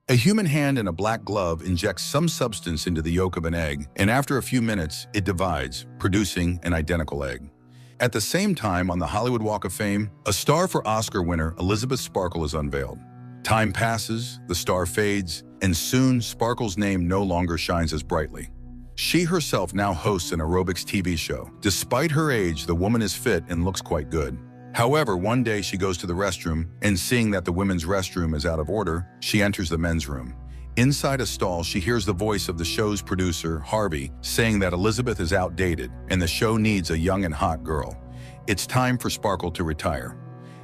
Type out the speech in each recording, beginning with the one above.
A human hand in a black glove injects some substance into the yolk of an egg, and after a few minutes, it divides, producing an identical egg. At the same time, on the Hollywood Walk of Fame, a star for Oscar winner Elizabeth Sparkle is unveiled. Time passes, the star fades, and soon Sparkle's name no longer shines as brightly. She herself now hosts an aerobics TV show. Despite her age, the woman is fit and looks quite good. However, one day she goes to the restroom, and seeing that the women's restroom is out of order, she enters the men's room. Inside a stall, she hears the voice of the show's producer, Harvey, saying that Elizabeth is outdated and the show needs a young and hot girl. It's time for Sparkle to retire.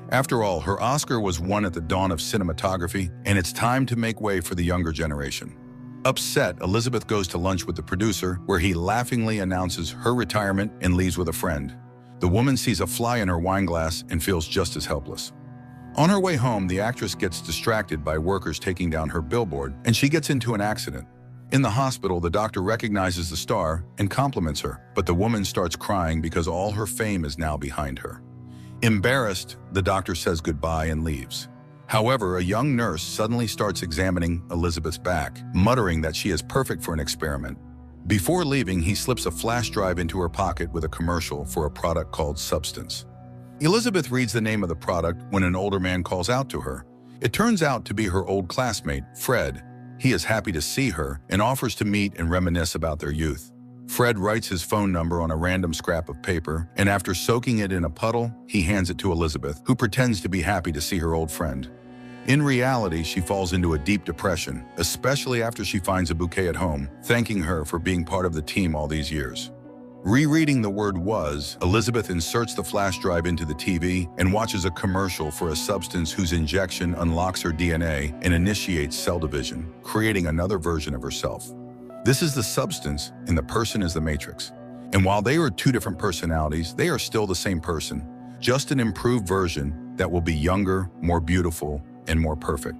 After all, her Oscar was won at the dawn of cinematography, and it's time to make way for the younger generation. Upset, Elizabeth goes to lunch with the producer, where he laughingly announces her retirement and leaves with a friend. The woman sees a fly in her wine glass and feels just as helpless. On her way home, the actress gets distracted by workers taking down her billboard, and she gets into an accident. In the hospital, the doctor recognizes the star and compliments her, but the woman starts crying because all her fame is now behind her. Embarrassed, the doctor says goodbye and leaves. However, a young nurse suddenly starts examining Elizabeth's back, muttering that she is perfect for an experiment. Before leaving, he slips a flash drive into her pocket with a commercial for a product called Substance. Elizabeth reads the name of the product when an older man calls out to her. It turns out to be her old classmate, Fred. He is happy to see her and offers to meet and reminisce about their youth. Fred writes his phone number on a random scrap of paper, and after soaking it in a puddle, he hands it to Elizabeth, who pretends to be happy to see her old friend. In reality, she falls into a deep depression, especially after she finds a bouquet at home, thanking her for being part of the team all these years. Rereading the word "was," Elizabeth inserts the flash drive into the TV and watches a commercial for a substance whose injection unlocks her DNA and initiates cell division, creating another version of herself. This is the substance, and the person is the matrix. And while they are two different personalities, they are still the same person, just an improved version that will be younger, more beautiful, and more perfect.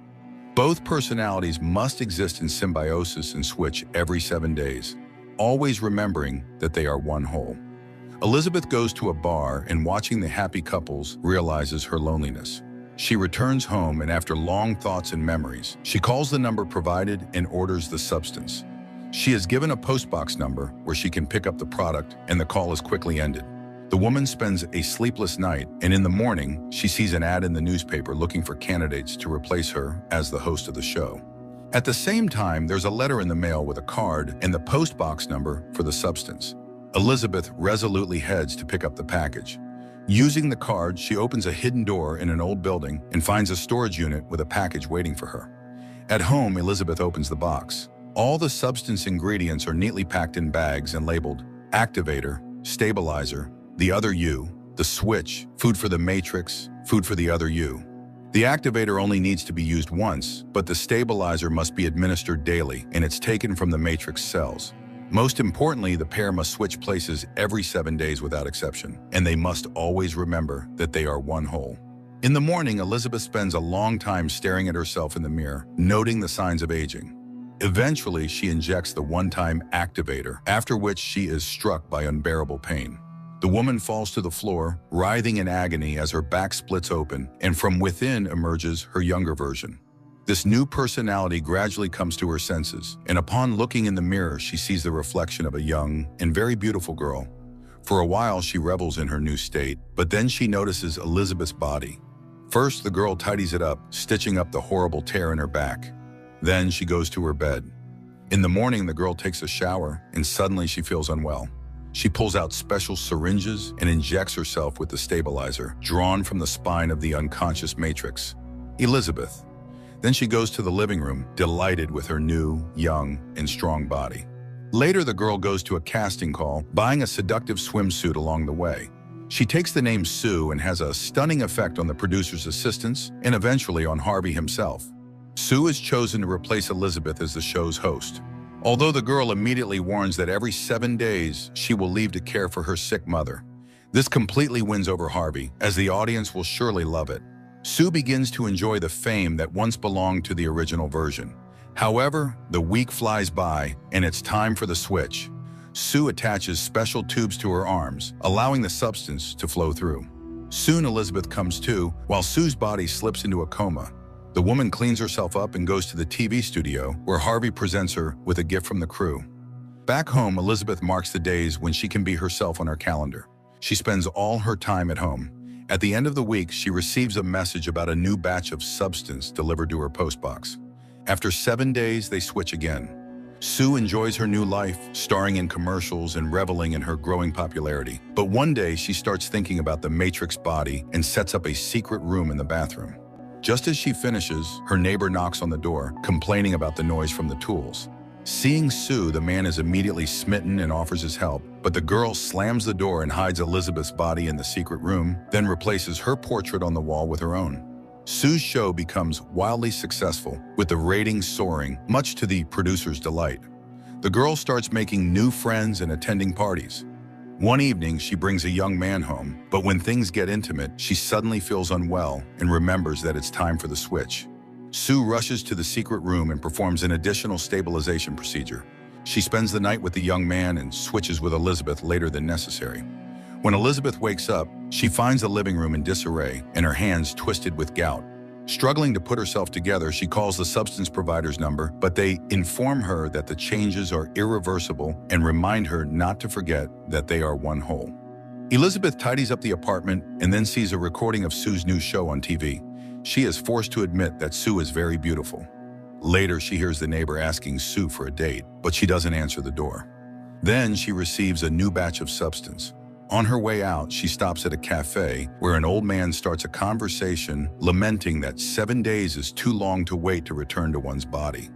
Both personalities must exist in symbiosis and switch every 7 days, always remembering that they are one whole. Elizabeth goes to a bar and, watching the happy couples, realizes her loneliness. She returns home, and after long thoughts and memories, she calls the number provided and orders the substance. She is given a postbox number where she can pick up the product, and the call is quickly ended. The woman spends a sleepless night, and in the morning, she sees an ad in the newspaper looking for candidates to replace her as the host of the show. At the same time, there's a letter in the mail with a card and the postbox number for the substance. Elizabeth resolutely heads to pick up the package. Using the card, she opens a hidden door in an old building and finds a storage unit with a package waiting for her. At home, Elizabeth opens the box. All the substance ingredients are neatly packed in bags and labeled activator, stabilizer, the other you, the switch, food for the matrix, food for the other you. The activator only needs to be used once, but the stabilizer must be administered daily, and it's taken from the matrix cells. Most importantly, the pair must switch places every 7 days without exception, and they must always remember that they are one whole. In the morning, Elizabeth spends a long time staring at herself in the mirror, noting the signs of aging. Eventually, she injects the one-time activator, after which she is struck by unbearable pain. The woman falls to the floor, writhing in agony as her back splits open, and from within emerges her younger version. This new personality gradually comes to her senses, and upon looking in the mirror, she sees the reflection of a young and very beautiful girl. For a while, she revels in her new state, but then she notices Elizabeth's body. First, the girl tidies it up, stitching up the horrible tear in her back. Then she goes to her bed. In the morning, the girl takes a shower, and suddenly she feels unwell. She pulls out special syringes and injects herself with the stabilizer, drawn from the spine of the unconscious matrix, Elizabeth. Then she goes to the living room, delighted with her new, young, and strong body. Later, the girl goes to a casting call, buying a seductive swimsuit along the way. She takes the name Sue and has a stunning effect on the producer's assistants and eventually on Harvey himself. Sue is chosen to replace Elizabeth as the show's host. Although the girl immediately warns that every 7 days she will leave to care for her sick mother. This completely wins over Harvey, as the audience will surely love it. Sue begins to enjoy the fame that once belonged to the original version. However, the week flies by, and it's time for the switch. Sue attaches special tubes to her arms, allowing the substance to flow through. Soon Elizabeth comes to, while Sue's body slips into a coma. The woman cleans herself up and goes to the TV studio, where Harvey presents her with a gift from the crew. Back home, Elizabeth marks the days when she can be herself on her calendar. She spends all her time at home. At the end of the week, she receives a message about a new batch of substance delivered to her postbox. After 7 days, they switch again. Sue enjoys her new life, starring in commercials and reveling in her growing popularity. But one day, she starts thinking about the Matrix body and sets up a secret room in the bathroom. Just as she finishes, her neighbor knocks on the door, complaining about the noise from the tools. Seeing Sue, the man is immediately smitten and offers his help, but the girl slams the door and hides Elizabeth's body in the secret room, then replaces her portrait on the wall with her own. Sue's show becomes wildly successful, with the ratings soaring, much to the producer's delight. The girl starts making new friends and attending parties. One evening, she brings a young man home, but when things get intimate, she suddenly feels unwell and remembers that it's time for the switch. Sue rushes to the secret room and performs an additional stabilization procedure. She spends the night with the young man and switches with Elizabeth later than necessary. When Elizabeth wakes up, she finds the living room in disarray and her hands twisted with gout. Struggling to put herself together, she calls the substance provider's number, but they inform her that the changes are irreversible and remind her not to forget that they are one whole. Elizabeth tidies up the apartment and then sees a recording of Sue's new show on TV. She is forced to admit that Sue is very beautiful. Later, she hears the neighbor asking Sue for a date, but she doesn't answer the door. Then she receives a new batch of substance. On her way out, she stops at a cafe where an old man starts a conversation lamenting that 7 days is too long to wait to return to one's body.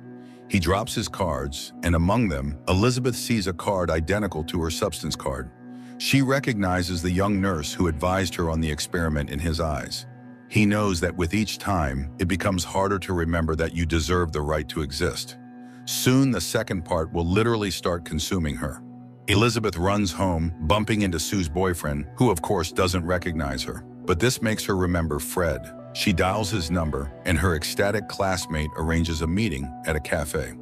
He drops his cards, and among them, Elizabeth sees a card identical to her substance card. She recognizes the young nurse who advised her on the experiment in his eyes. He knows that with each time, it becomes harder to remember that you deserve the right to exist. Soon, the second part will literally start consuming her. Elizabeth runs home, bumping into Sue's boyfriend, who of course doesn't recognize her. But this makes her remember Fred. She dials his number, and her ecstatic classmate arranges a meeting at a cafe.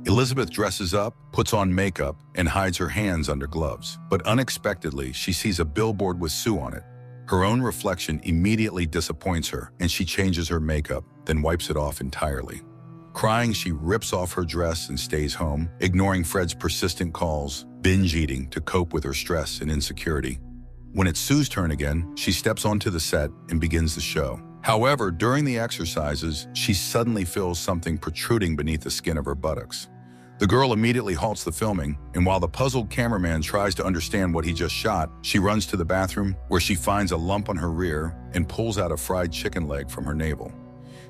Elizabeth dresses up, puts on makeup, and hides her hands under gloves. But unexpectedly, she sees a billboard with Sue on it. Her own reflection immediately disappoints her, and she changes her makeup, then wipes it off entirely. Crying, she rips off her dress and stays home, ignoring Fred's persistent calls, binge eating to cope with her stress and insecurity. When it's Sue's turn again, she steps onto the set and begins the show. However, during the exercises, she suddenly feels something protruding beneath the skin of her buttocks. The girl immediately halts the filming, and while the puzzled cameraman tries to understand what he just shot, she runs to the bathroom, where she finds a lump on her rear and pulls out a fried chicken leg from her navel.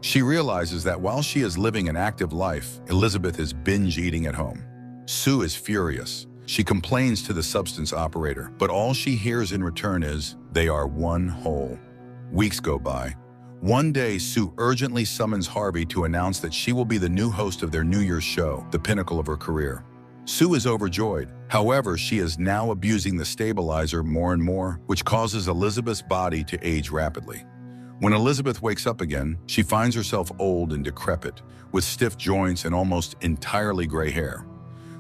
She realizes that while she is living an active life, Elizabeth is binge eating at home. Sue is furious. She complains to the substance operator, but all she hears in return is, "They are one whole." Weeks go by. One day, Sue urgently summons Harvey to announce that she will be the new host of their New Year's show, the pinnacle of her career. Sue is overjoyed. However, she is now abusing the stabilizer more and more, which causes Elizabeth's body to age rapidly. When Elizabeth wakes up again, she finds herself old and decrepit, with stiff joints and almost entirely gray hair.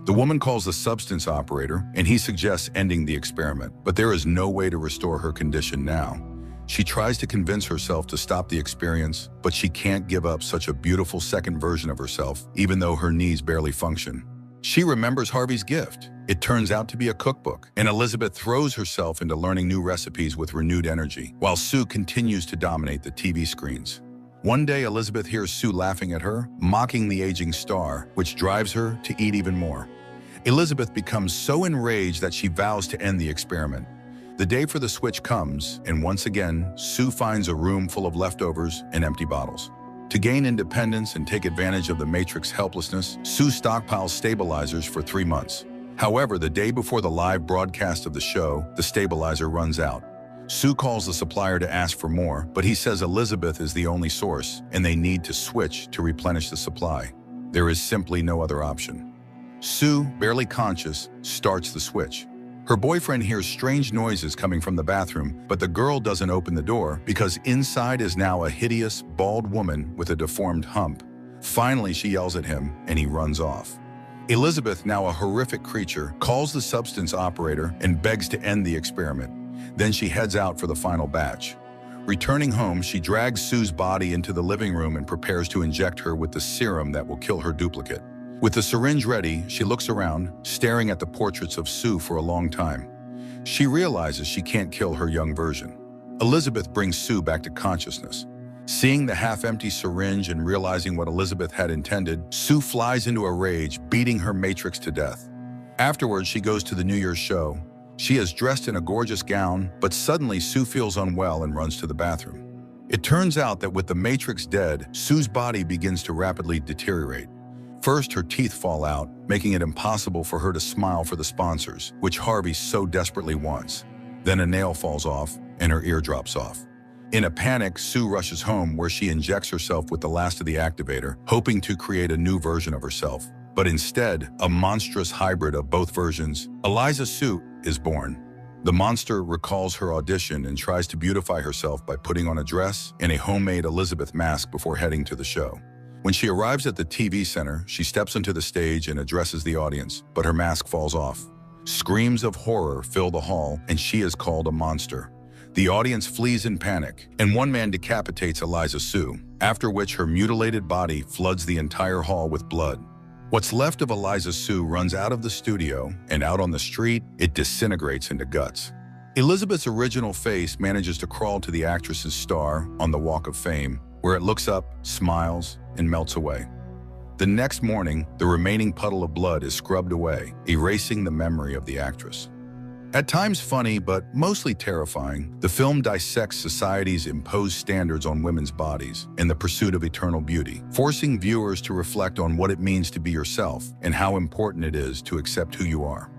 The woman calls the substance operator, and he suggests ending the experiment, but there is no way to restore her condition now. She tries to convince herself to stop the experience, but she can't give up such a beautiful second version of herself, even though her knees barely function. She remembers Harvey's gift. It turns out to be a cookbook, and Elizabeth throws herself into learning new recipes with renewed energy, while Sue continues to dominate the TV screens. One day, Elizabeth hears Sue laughing at her, mocking the aging star, which drives her to eat even more. Elizabeth becomes so enraged that she vows to end the experiment. The day for the switch comes, and once again, Sue finds a room full of leftovers and empty bottles. To gain independence and take advantage of the Matrix helplessness, Sue stockpiles stabilizers for 3 months. However, the day before the live broadcast of the show, the stabilizer runs out. Sue calls the supplier to ask for more, but he says Elizabeth is the only source, and they need to switch to replenish the supply. There is simply no other option. Sue, barely conscious, starts the switch. Her boyfriend hears strange noises coming from the bathroom, but the girl doesn't open the door because inside is now a hideous, bald woman with a deformed hump. Finally, she yells at him, and he runs off. Elizabeth, now a horrific creature, calls the substance operator and begs to end the experiment. Then she heads out for the final batch. Returning home, she drags Sue's body into the living room and prepares to inject her with the serum that will kill her duplicate. With the syringe ready, she looks around, staring at the portraits of Sue for a long time. She realizes she can't kill her young version. Elizabeth brings Sue back to consciousness. Seeing the half-empty syringe and realizing what Elizabeth had intended, Sue flies into a rage, beating her Matrix to death. Afterwards, she goes to the New Year's show. She is dressed in a gorgeous gown, but suddenly Sue feels unwell and runs to the bathroom. It turns out that with the Matrix dead, Sue's body begins to rapidly deteriorate. First, her teeth fall out, making it impossible for her to smile for the sponsors, which Harvey so desperately wants. Then a nail falls off, and her ear drops off. In a panic, Sue rushes home where she injects herself with the last of the activator, hoping to create a new version of herself. But instead, a monstrous hybrid of both versions, Eliza Sue, is born. The monster recalls her audition and tries to beautify herself by putting on a dress and a homemade Elizabeth mask before heading to the show. When she arrives at the TV center, she steps onto the stage and addresses the audience, but her mask falls off. Screams of horror fill the hall, and she is called a monster. The audience flees in panic, and one man decapitates Eliza Sue, after which her mutilated body floods the entire hall with blood. What's left of Eliza Sue runs out of the studio, and out on the street, it disintegrates into guts. Elizabeth's original face manages to crawl to the actress's star on the Walk of Fame, where it looks up, smiles, and melts away. The next morning, the remaining puddle of blood is scrubbed away, erasing the memory of the actress. At times funny, but mostly terrifying, the film dissects society's imposed standards on women's bodies in the pursuit of eternal beauty, forcing viewers to reflect on what it means to be yourself and how important it is to accept who you are.